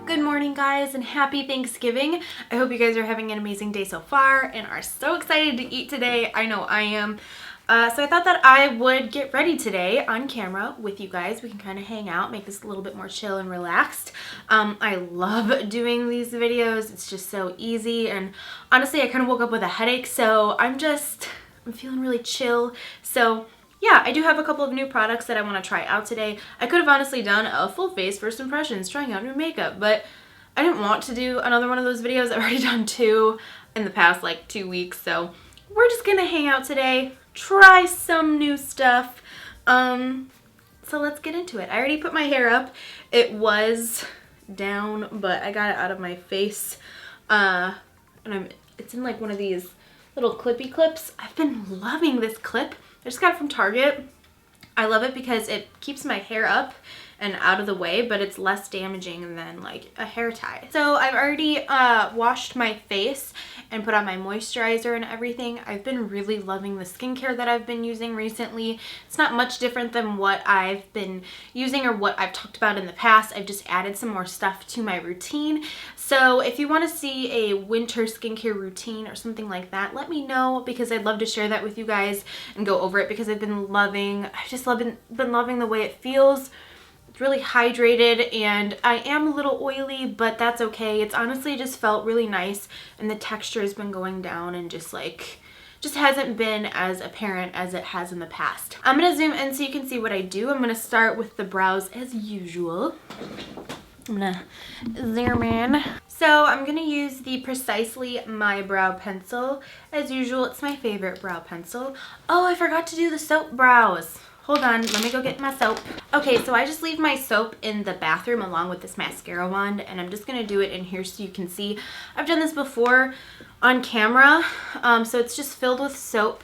Good morning, guys, and happy Thanksgiving. I hope you guys are having an amazing day so far and are so excited to eat today. I know I am. So I thought that I would get ready today on camera with you guys. We can kind of hang out, make this a little bit more chill and relaxed. I love doing these videos. It's just so easy, and honestly, I kind of woke up with a headache, so I'm feeling really chill. So yeah, I do have a couple of new products that I want to try out today. I could have honestly done a full face first impressions trying out new makeup, but I didn't want to do another one of those videos. I've already done two in the past like 2 weeks, so we're just gonna hang out today, try some new stuff. So let's get into it. I already put my hair up. It was down, but I got it out of my face. It's in like one of these little clippy clips. I've been loving this clip. I just got it from Target. I love it because it keeps my hair up and out of the way, but it's less damaging than like a hair tie. So I've already washed my face and put on my moisturizer and everything. I've been really loving the skincare that I've been using recently. It's not much different than what I've been using or what I've talked about in the past. I've just added some more stuff to my routine. So if you want to see a winter skincare routine or something like that, let me know, because I'd love to share that with you guys and go over it, because I've been loving, been loving the way it feels. It's really hydrated, and I am a little oily, but that's okay. It's honestly just felt really nice, and the texture has been going down and just hasn't been as apparent as it has in the past. I'm gonna zoom in so you can see what I do. I'm gonna start with the brows as usual. I'm gonna zoom in. So I'm gonna use the Precisely My Brow Pencil. As usual, it's my favorite brow pencil. Oh, I forgot to do the soap brows. Hold on, let me go get my soap. Okay, so I just leave my soap in the bathroom along with this mascara wand, and I'm just gonna do it in here so you can see. I've done this before on camera, so it's just filled with soap,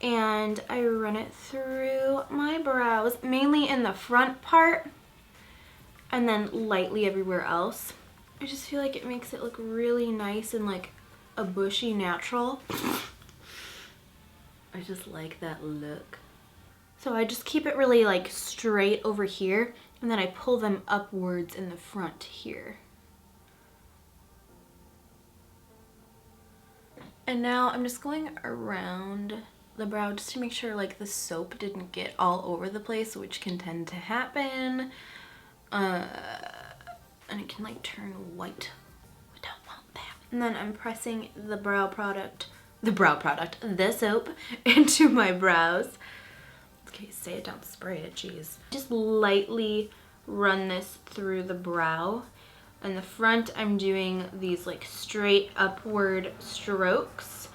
and I run it through my brows, mainly in the front part, and then lightly everywhere else. I just feel like it makes it look really nice and like a bushy natural. I just like that look. So I just keep it really like straight over here, and then I pull them upwards in the front here. And now I'm just going around the brow just to make sure like the soap didn't get all over the place, which can tend to happen. And it can like turn white. We don't want that. And then I'm pressing the soap into my brows. Okay, say it, don't spray it, jeez. Just lightly run this through the brow. In the front, I'm doing these like straight upward strokes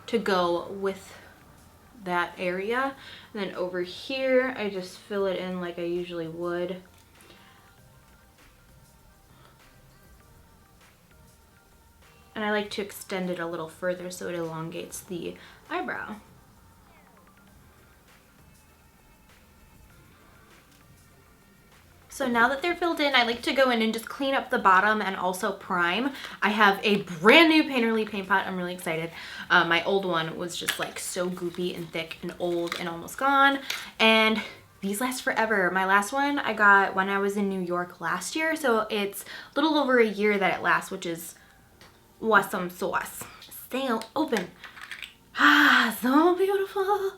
to go with that area. And then over here, I just fill it in like I usually would. And I like to extend it a little further so it elongates the eyebrow. So now that they're filled in, I like to go in and just clean up the bottom and also prime. I have a brand new Painterly paint pot. I'm really excited. My old one was just like so goopy and thick and old and almost gone. And these last forever. My last one I got when I was in New York last year. So it's a little over a year that it lasts, which is awesome sauce. Stay open. Ah, so beautiful.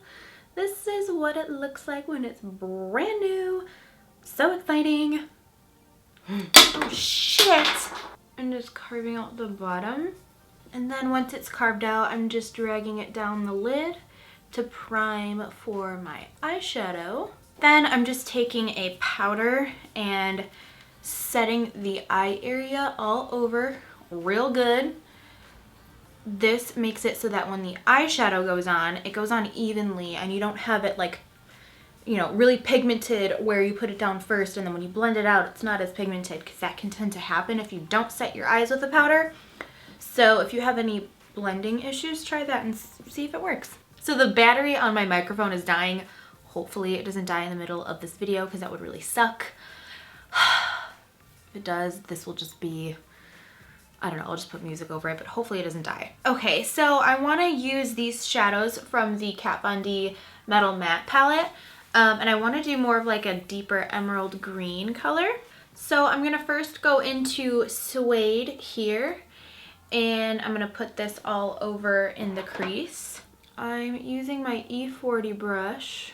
This is what it looks like when it's brand new. So exciting. Oh shit. I'm just carving out the bottom. And then once it's carved out, I'm just dragging it down the lid to prime for my eyeshadow. Then I'm just taking a powder and setting the eye area all over real good. This makes it so that when the eyeshadow goes on, it goes on evenly, and you don't have it like, you know, really pigmented where you put it down first, and then when you blend it out, it's not as pigmented, because that can tend to happen if you don't set your eyes with a powder. So if you have any blending issues, try that and see if it works. So the battery on my microphone is dying. Hopefully it doesn't die in the middle of this video, because that would really suck. If it does, this will just be, I don't know, I'll just put music over it, but hopefully it doesn't die. Okay, so I want to use these shadows from the Kat Von D Metal Matte palette. And I want to do more of like a deeper emerald green color. So I'm gonna first go into Suede here, and I'm gonna put this all over in the crease. I'm using my E40 brush.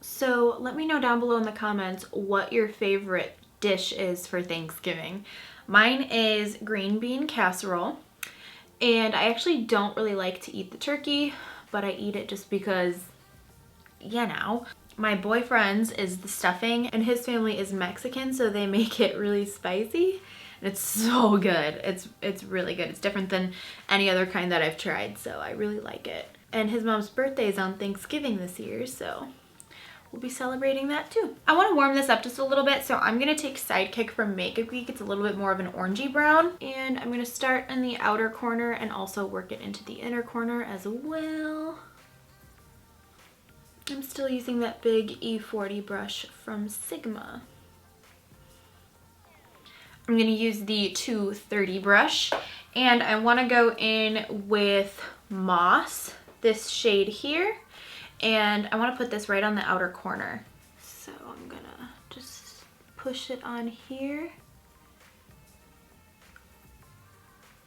So let me know down below in the comments what your favorite dish is for Thanksgiving. Mine is green bean casserole, and I actually don't really like to eat the turkey, but I eat it just because, you know. My boyfriend's is the stuffing, and his family is Mexican, so they make it really spicy. And it's so good. It's really good. It's different than any other kind that I've tried, so I really like it. And his mom's birthday is on Thanksgiving this year, so we'll be celebrating that too. I want to warm this up just a little bit, so I'm going to take Sidekick from Makeup Geek. It's a little bit more of an orangey brown, and I'm going to start in the outer corner and also work it into the inner corner as well. I'm still using that big E40 brush from Sigma. I'm going to use the 230 brush, and I want to go in with Moss, this shade here, and I want to put this right on the outer corner. So I'm going to just push it on here,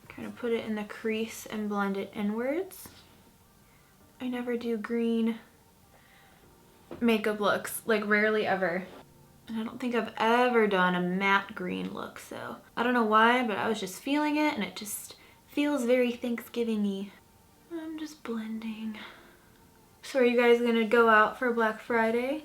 kind of put it in the crease and blend it inwards. I never do green makeup looks, like rarely ever. And I don't think I've ever done a matte green look, so I don't know why, but I was just feeling it and it just feels very Thanksgiving-y. I'm just blending. So are you guys gonna go out for Black Friday?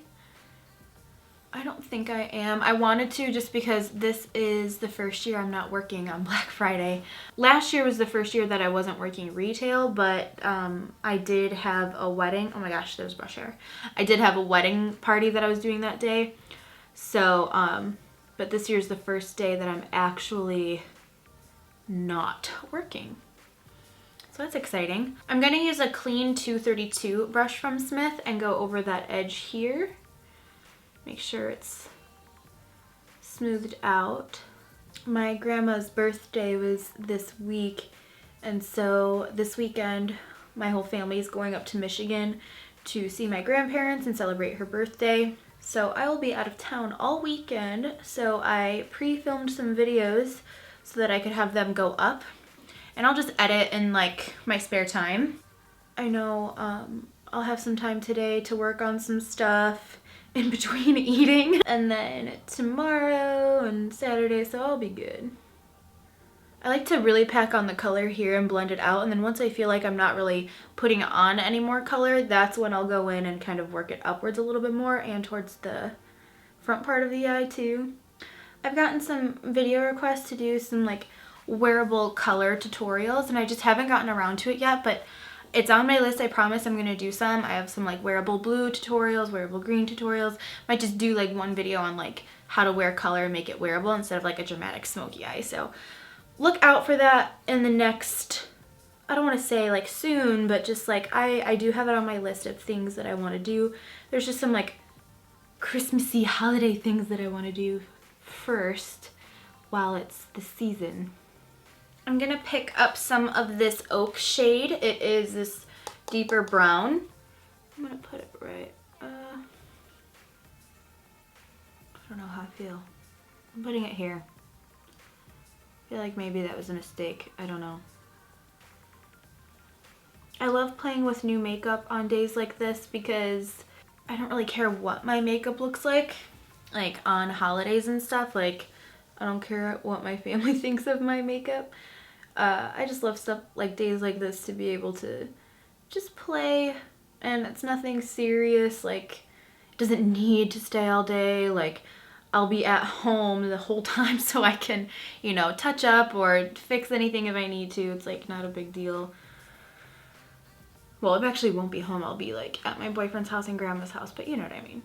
I don't think I am. I wanted to just because this is the first year I'm not working on Black Friday. Last year was the first year that I wasn't working retail, but I did have a wedding. Oh my gosh, there's brush hair. I did have a wedding party that I was doing that day. So, but this year's the first day that I'm actually not working. So that's exciting. I'm gonna use a clean 232 brush from Smith and go over that edge here. Make sure it's smoothed out. My grandma's birthday was this week, and so this weekend my whole family is going up to Michigan to see my grandparents and celebrate her birthday. So I will be out of town all weekend, so I pre-filmed some videos so that I could have them go up, and I'll just edit in like my spare time. I know I'll have some time today to work on some stuff in between eating, and then tomorrow and Saturday, so I'll be good. I like to really pack on the color here and blend it out, and then once I feel like I'm not really putting on any more color, that's when I'll go in and kind of work it upwards a little bit more and towards the front part of the eye too. I've gotten some video requests to do some like wearable color tutorials, and I just haven't gotten around to it yet, but it's on my list. I promise I'm gonna do some. I have some like wearable blue tutorials, wearable green tutorials. Might just do like one video on like how to wear color and make it wearable instead of like a dramatic smoky eye. So look out for that in the next, I don't want to say like soon, but just like I do have it on my list of things that I want to do. There's just some like Christmassy holiday things that I want to do first while it's the season. I'm gonna pick up some of this oak shade. It is this deeper brown. I'm gonna put it right, I don't know how I feel. I'm putting it here. I feel like maybe that was a mistake. I don't know. I love playing with new makeup on days like this because I don't really care what my makeup looks like on holidays and stuff. Like, I don't care what my family thinks of my makeup. I just love stuff like days like this to be able to just play, and it's nothing serious. Like, it doesn't need to stay all day. Like, I'll be at home the whole time so I can, you know, touch up or fix anything if I need to. It's like not a big deal. Well, I actually won't be home. I'll be like at my boyfriend's house and grandma's house, but you know what I mean.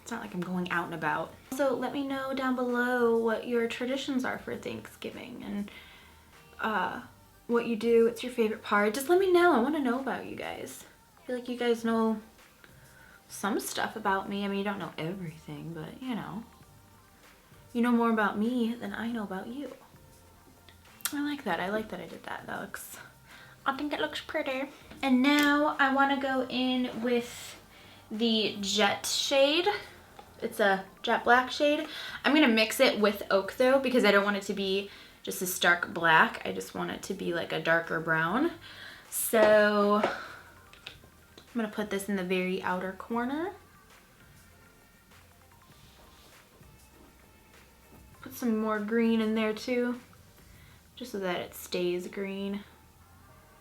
It's not like I'm going out and about. So let me know down below what your traditions are for Thanksgiving and what you do. What's your favorite part? Just let me know. I want to know about you guys. I feel like you guys know some stuff about me. I mean, you don't know everything, but you know more about me than I know about you. I like that. I like that I did that. That looks, I think it looks pretty. And now I want to go in with the Jet shade. It's a jet black shade. I'm going to mix it with Oak though, because I don't want it to be just a stark black. I just want it to be like a darker brown. So I'm going to put this in the very outer corner. Put some more green in there too, just so that it stays green.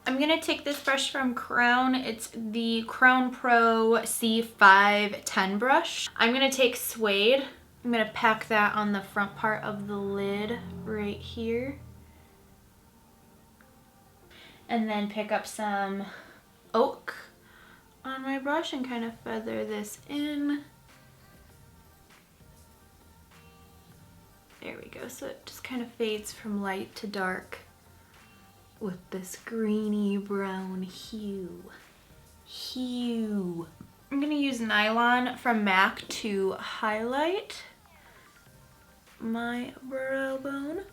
I'm going to take this brush from Crown. It's the Crown Pro C510 brush. I'm going to take Suede. I'm going to pack that on the front part of the lid right here. And then pick up some Oak on my brush and kind of feather this in. There we go. So it just kind of fades from light to dark with this greeny brown hue. I'm going to use Nylon from MAC to highlight my brow bone.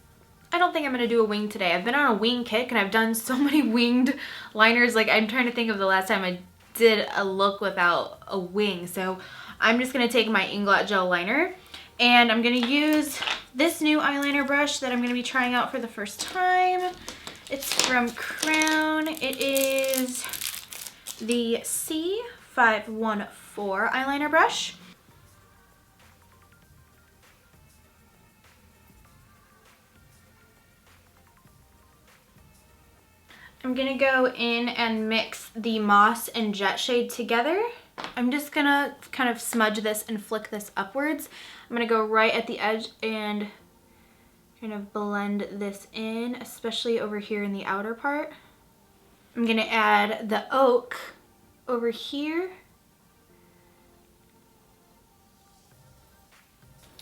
I don't think I'm going to do a wing today. I've been on a wing kick and I've done so many winged liners. Like, I'm trying to think of the last time I did a look without a wing. So I'm just going to take my Inglot Gel Liner and I'm going to use this new eyeliner brush that I'm going to be trying out for the first time. It's from Crown. It is the C514 eyeliner brush. I'm gonna go in and mix the Moss and Jet shade together. I'm just gonna kind of smudge this and flick this upwards. I'm gonna go right at the edge and kind of blend this in, especially over here in the outer part. I'm gonna add the Oak over here.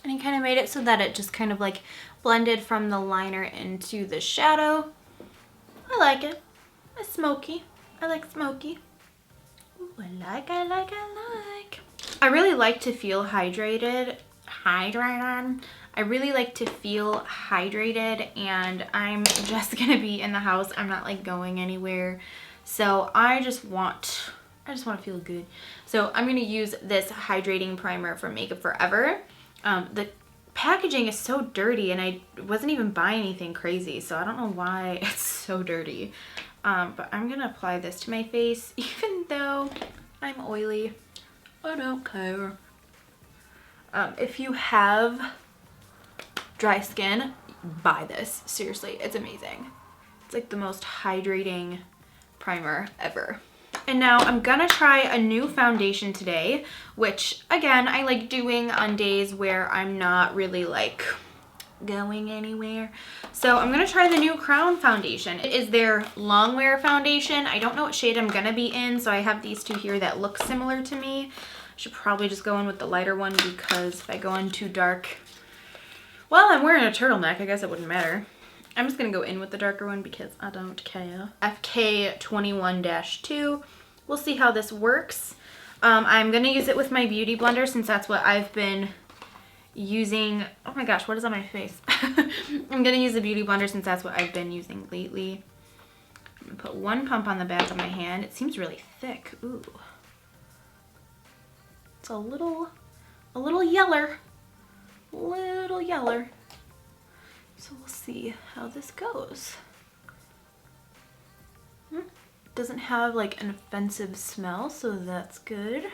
And I kind of made it so that it just kind of like blended from the liner into the shadow. I like it. It's smoky. I like smoky. Ooh, I like. I really like to feel hydrated. I really like to feel hydrated, and I'm just gonna be in the house. I'm not like going anywhere. So I just want to feel good. So I'm gonna use this hydrating primer from Makeup Forever. The packaging is so dirty and I wasn't even buying anything crazy, so I don't know why it's so dirty. But I'm gonna apply this to my face even though I'm oily. I don't care. If you have dry skin, buy this. Seriously, it's amazing. It's like the most hydrating primer ever. And now I'm gonna try a new foundation today, which again, I like doing on days where I'm not really like going anywhere. So I'm gonna try the new Crown foundation. It is their long wear foundation. I don't know what shade I'm gonna be in, so I have these two here that look similar to me. I should probably just go in with the lighter one because if I go in too dark, well, I'm wearing a turtleneck, I guess it wouldn't matter. I'm just gonna go in with the darker one because I don't care. FK21-2. We'll see how this works. I'm gonna use it with my beauty blender since that's what I've been using. Oh my gosh, what is on my face? I'm gonna use the beauty blender since that's what I've been using lately. I'm gonna put one pump on the back of my hand. It seems really thick. Ooh. It's a little yeller. Little yeller. So we'll see how this goes. Doesn't have like an offensive smell, so that's good.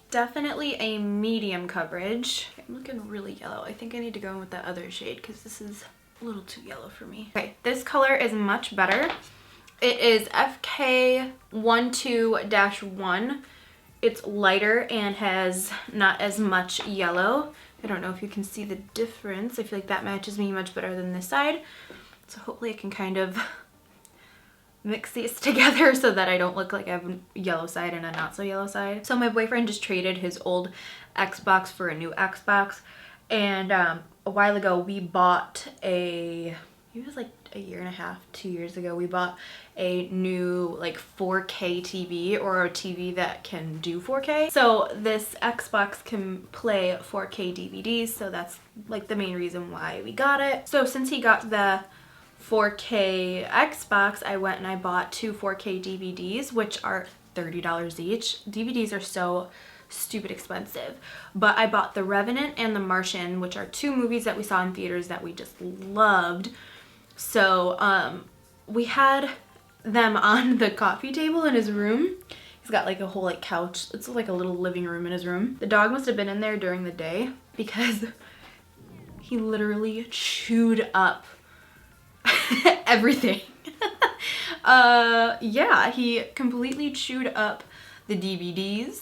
Definitely a medium coverage. I'm looking really yellow. I think I need to go in with that other shade because this is a little too yellow for me. Okay, this color is much better. It is FK12-1. It's lighter and has not as much yellow. I don't know if you can see the difference. I feel like that matches me much better than this side. So hopefully I can kind of mix these together so that I don't look like I have a yellow side and a not so yellow side. So my boyfriend just traded his old Xbox for a new Xbox. And a while ago we bought it was like a year and a half, 2 years ago, we bought a new like 4K TV, or a TV that can do 4K. So this Xbox can play 4K DVDs, so that's like the main reason why we got it. So since he got the 4K Xbox, I went and I bought two 4K DVDs, which are $30 each. DVDs are so stupid expensive. But I bought The Revenant and The Martian, which are 2 movies that we saw in theaters that we just loved. So we had them on the coffee table in his room. He's got like a whole like couch. It's like a little living room in his room. The dog must have been in there during the day because he literally chewed up everything. Yeah, he completely chewed up the DVDs,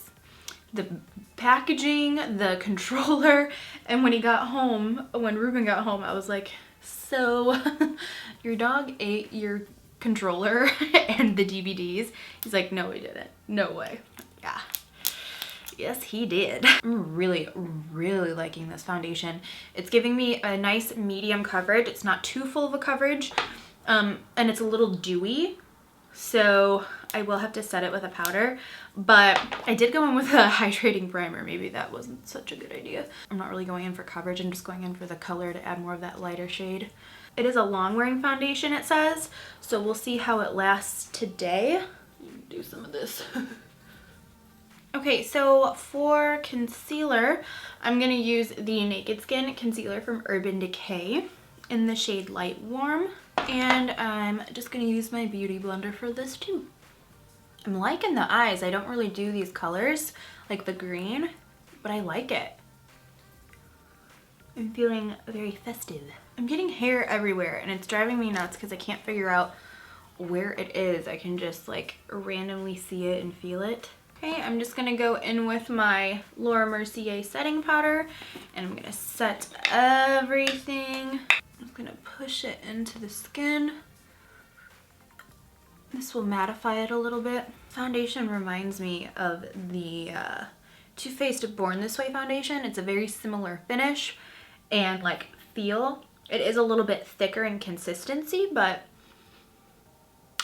the packaging, the controller, and when Ruben got home, I was like, so your dog ate your controller and the DVDs? He's like, no, he didn't. No way. Yeah. Yes, he did. I'm really, really liking this foundation. It's giving me a nice medium coverage. It's not too full of a coverage, and it's a little dewy, so I will have to set it with a powder, but I did go in with a hydrating primer. Maybe that wasn't such a good idea. I'm not really going in for coverage. I'm just going in for the color to add more of that lighter shade. It is a long wearing foundation, it says, so we'll see how it lasts today. Do some of this. Okay, so for concealer, I'm going to use the Naked Skin concealer from Urban Decay in the shade Light Warm. And I'm just going to use my beauty blender for this too. I'm liking the eyes. I don't really do these colors, like the green, but I like it. I'm feeling very festive. I'm getting hair everywhere and it's driving me nuts because I can't figure out where it is. I can just like randomly see it and feel it. Okay, I'm just gonna go in with my Laura Mercier setting powder and I'm gonna set everything. I'm gonna push it into the skin. This will mattify it a little bit. Foundation reminds me of the Too Faced Born This Way foundation. It's a very similar finish and like feel. It is a little bit thicker in consistency, but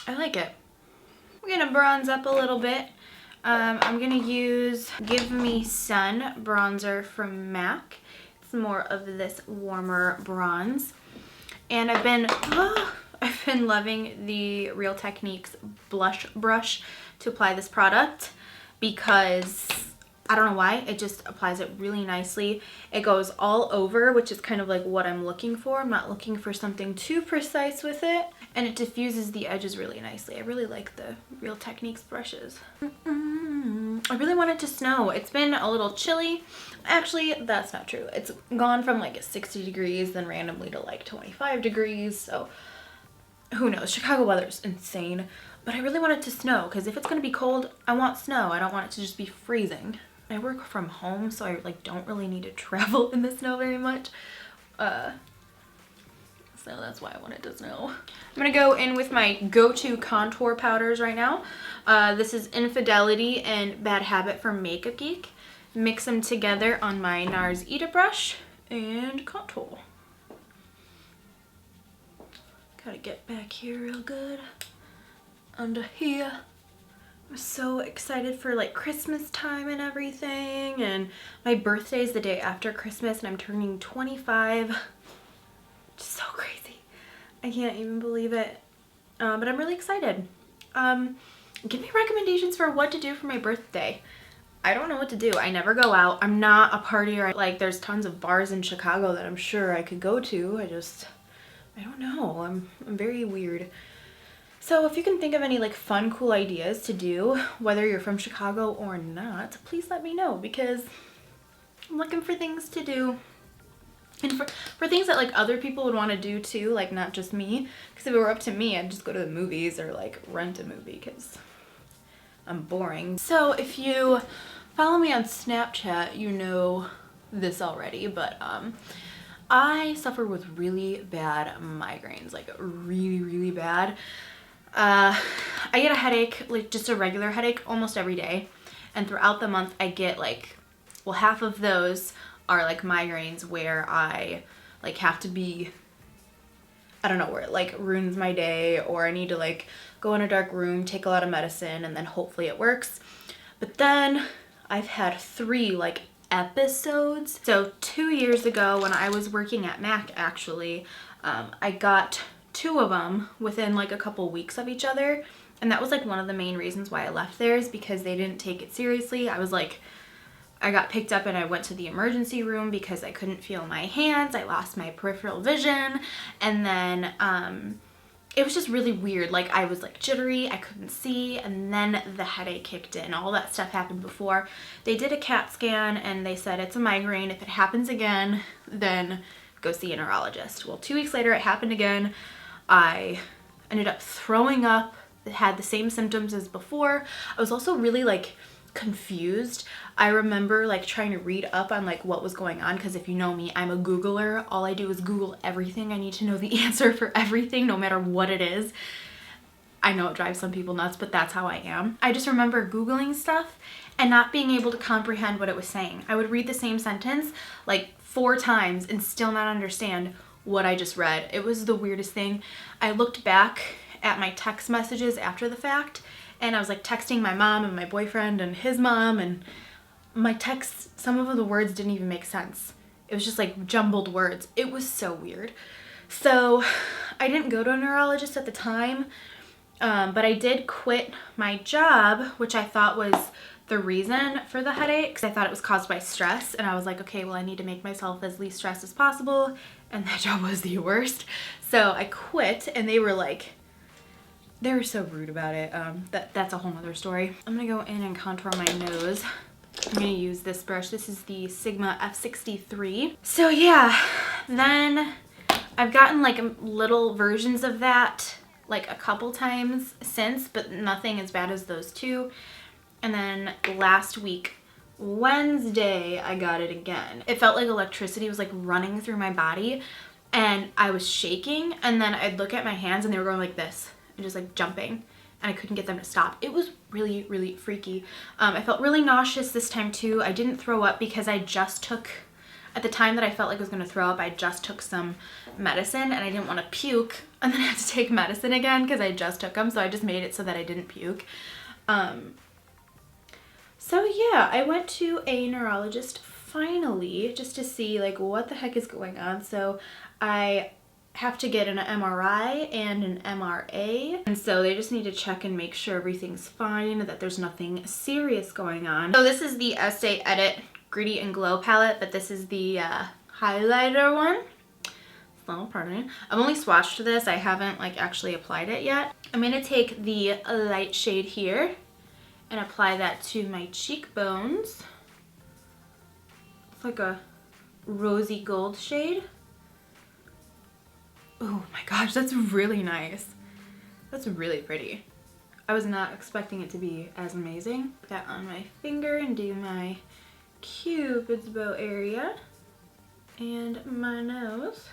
I like it. We're gonna bronze up a little bit. I'm gonna use Give Me Sun bronzer from MAC. It's more of this warmer bronze. And I've been loving the Real Techniques blush brush to apply this product because I don't know why, it just applies it really nicely. It goes all over, which is kind of like what I'm looking for. I'm not looking for something too precise with it. And it diffuses the edges really nicely. I really like the Real Techniques brushes. I really want it to snow. It's been a little chilly. Actually, that's not true. It's gone from like 60 degrees, then randomly to like 25 degrees. So who knows? Chicago weather is insane. But I really want it to snow because if it's going to be cold, I want snow. I don't want it to just be freezing. I work from home, so I like don't really need to travel in the snow very much. So that's why I want it to snow. I'm gonna go in with my go-to contour powders right now. This is Infidelity and Bad Habit from Makeup Geek. Mix them together on my Nars Ita brush and contour. Gotta get back here real good. Under here. I'm so excited for like Christmas time and everything, and my birthday is the day after Christmas and I'm turning 25. Just so crazy. I can't even believe it. But I'm really excited. Give me recommendations for what to do for my birthday. I don't know what to do. I never go out. I'm not a partier. Like there's tons of bars in Chicago that I'm sure I could go to. I don't know. I'm very weird. So if you can think of any like fun, cool ideas to do, whether you're from Chicago or not, please let me know because I'm looking for things to do. And for things that like other people would want to do too, like not just me. Because if it were up to me, I'd just go to the movies or like rent a movie because I'm boring. So if you follow me on Snapchat, you know this already, but I suffer with really bad migraines, like really, really bad. I get a headache, like just a regular headache almost every day. And throughout the month I get like, well, half of those are like migraines where I like have to be, I don't know, where it like ruins my day or I need to like go in a dark room, take a lot of medicine, and then hopefully it works. But then I've had 3 like episodes. So 2 years ago when I was working at MAC actually, I got 2 of them within like a couple weeks of each other, and that was like one of the main reasons why I left there is because they didn't take it seriously. I was like I got picked up and I went to the emergency room because I couldn't feel my hands. I lost my peripheral vision. And then it was just really weird. Like I was like jittery, I couldn't see, and then the headache kicked in. All that stuff happened before. They did a CAT scan and they said it's a migraine. If it happens again, then go see a neurologist. Well, 2 weeks later it happened again. I ended up throwing up. It had the same symptoms as before. I was also really like confused. I remember like trying to read up on like what was going on, because if you know me, I'm a Googler. All I do is Google everything. I need to know the answer for everything, no matter what it is. I know it drives some people nuts, but that's how I am. I just remember Googling stuff and not being able to comprehend what it was saying. I would read the same sentence like 4 times and still not understand what I just read. It was the weirdest thing. I looked back at my text messages after the fact, and I was like texting my mom and my boyfriend and his mom, and my texts, some of the words didn't even make sense. It was just like jumbled words. It was so weird. So I didn't go to a neurologist at the time, but I did quit my job, which I thought was the reason for the headaches. I thought it was caused by stress, and I was like, okay, well, I need to make myself as least stressed as possible, and that job was the worst. So I quit, and they were so rude about it. That's a whole nother story. I'm gonna go in and contour my nose. I'm gonna use this brush. This is the Sigma F63. So yeah, then I've gotten like little versions of that like a couple times since, but nothing as bad as those 2. And then last week, Wednesday, I got it again. It felt like electricity was like running through my body, and I was shaking, and then I'd look at my hands and they were going like this and just like jumping, and I couldn't get them to stop. It was really, really freaky. I felt really nauseous this time too. I didn't throw up because I just took, at the time that I felt like I was gonna throw up, I just took some medicine and I didn't want to puke and then I had to take medicine again because I just took them, so I just made it so that I didn't puke. So yeah, I went to a neurologist finally just to see like what the heck is going on. So I have to get an MRI and an MRA, and so they just need to check and make sure everything's fine, that there's nothing serious going on. So this is the Estee Edit Gritty and Glow palette, but this is the highlighter one. Oh, pardon me. I've only swatched this. I haven't like actually applied it yet. I'm gonna take the light shade here and apply that to my cheekbones. It's like a rosy gold shade. Oh my gosh, that's really nice. That's really pretty. I was not expecting it to be as amazing. Put that on my finger and do my Cupid's bow area and my nose.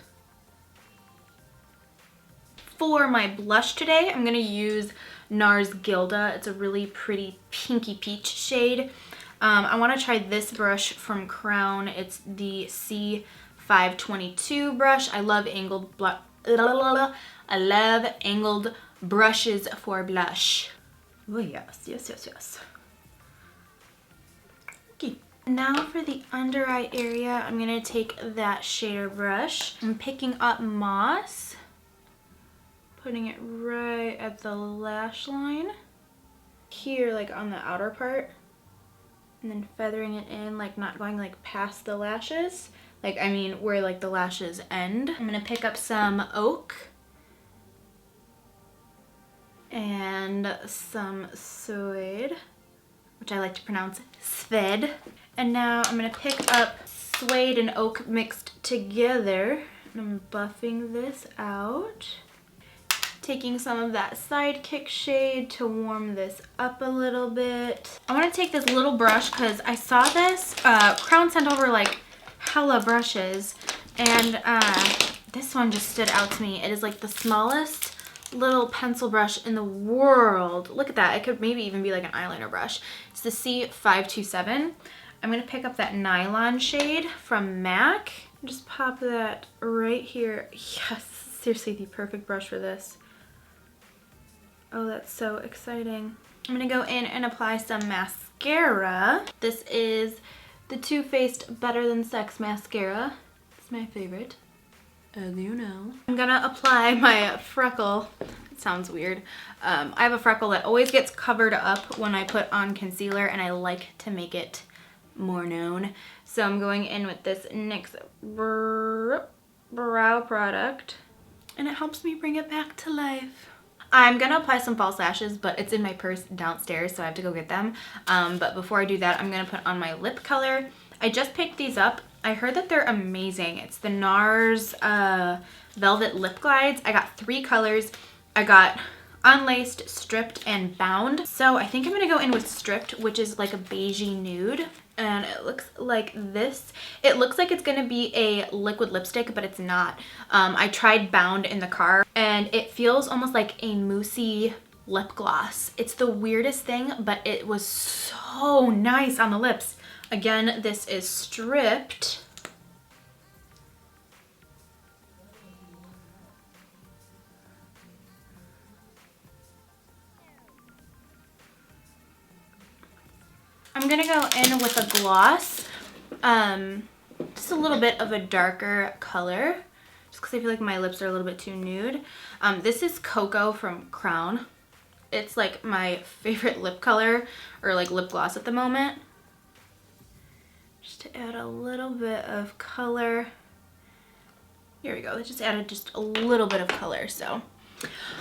For my blush today, I'm gonna use Nars Gilda. It's a really pretty pinky peach shade. I want to try this brush from Crown. It's the C522 brush. I love angled brushes for blush. Oh yes, yes, yes, yes. Okay. Now for the under eye area, I'm gonna take that shader brush. I'm picking up Moss, putting it right at the lash line here, like on the outer part, and then feathering it in, like not going like past the lashes, like I mean where like the lashes end. I'm gonna pick up some Oak and some Suede, which I like to pronounce Sved. And now I'm gonna pick up Suede and Oak mixed together, and I'm buffing this out. Taking some of that Sidekick shade to warm this up a little bit. I want to take this little brush because I saw this. Crown sent over like hella brushes, and this one just stood out to me. It is like the smallest little pencil brush in the world. Look at that. It could maybe even be like an eyeliner brush. It's the C527. I'm going to pick up that Nylon shade from MAC. Just pop that right here. Yes, seriously the perfect brush for this. Oh, that's so exciting. I'm gonna go in and apply some mascara. This is the Too Faced Better Than Sex mascara. It's my favorite, as you know. I'm gonna apply my freckle. It sounds weird. I have a freckle that always gets covered up when I put on concealer, and I like to make it more known. So I'm going in with this NYX brow product, and it helps me bring it back to life. I'm gonna apply some false lashes, but it's in my purse downstairs, so I have to go get them. But before I do that, I'm gonna put on my lip color. I just picked these up. I heard that they're amazing. It's the Nars Velvet Lip Glides. I got 3 colors. I got unlaced, stripped, and bound. So I think I'm gonna go in with stripped, which is like a beigey nude. And it looks like this. It looks like it's gonna be a liquid lipstick, but it's not. I tried bound in the car, and it feels almost like a moussey lip gloss. It's the weirdest thing, but it was so nice on the lips. Again, this is stripped. I'm gonna go in with a gloss, just a little bit of a darker color, just because I feel like my lips are a little bit too nude. This is Cocoa from Crown. It's like my favorite lip color, or like lip gloss at the moment. Just to add a little bit of color. Here we go, I just added just a little bit of color, so.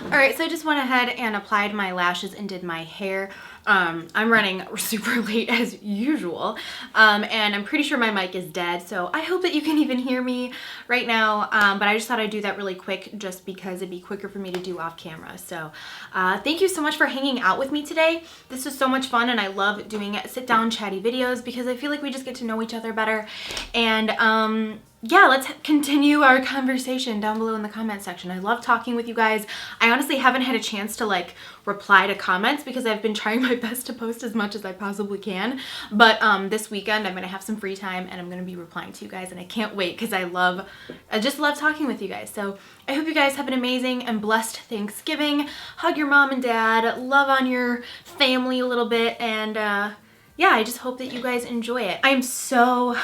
Alright, so I just went ahead and applied my lashes and did my hair. I'm running super late as usual, and I'm pretty sure my mic is dead, so I hope that you can even hear me right now, but I just thought I'd do that really quick just because it'd be quicker for me to do off camera. So thank you so much for hanging out with me today. This was so much fun, and I love doing sit down chatty videos because I feel like we just get to know each other better. And yeah, let's continue our conversation down below in the comment section. I love talking with you guys. I honestly haven't had a chance to like reply to comments because I've been trying my best to post as much as I possibly can. But this weekend I'm gonna have some free time and I'm gonna be replying to you guys, and I can't wait because I just love talking with you guys. So I hope you guys have an amazing and blessed Thanksgiving. Hug your mom and dad, love on your family a little bit, and yeah, I just hope that you guys enjoy it. I'm so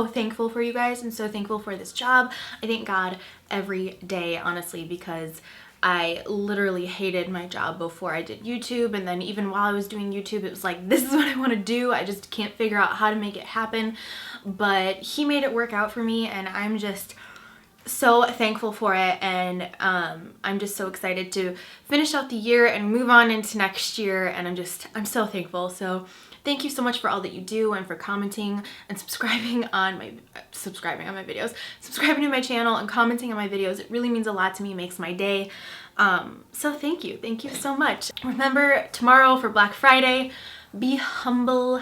thankful for you guys and so thankful for this job. I thank God every day, honestly, because I literally hated my job before I did YouTube, and then even while I was doing YouTube, it was like, this is what I want to do. I just can't figure out how to make it happen, but he made it work out for me, and I'm just so thankful for it. And I'm just so excited to finish out the year and move on into next year, and I'm so thankful. So thank you so much for all that you do, and for commenting and subscribing to my channel and commenting on my videos. It really means a lot to me, makes my day. So thank you so much. Remember, tomorrow for Black Friday, be humble,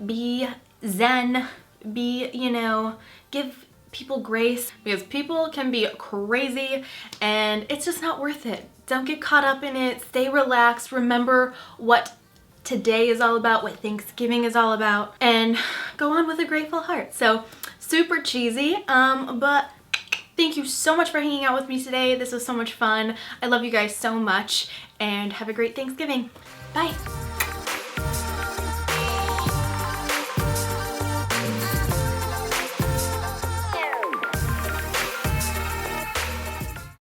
be zen, be, you know, give people grace, because people can be crazy and it's just not worth it. Don't get caught up in it. Stay relaxed. Remember what today is all about, what Thanksgiving is all about, and go on with a grateful heart. So super cheesy, but thank you so much for hanging out with me today. This was so much fun. I love you guys so much, and have a great Thanksgiving. Bye.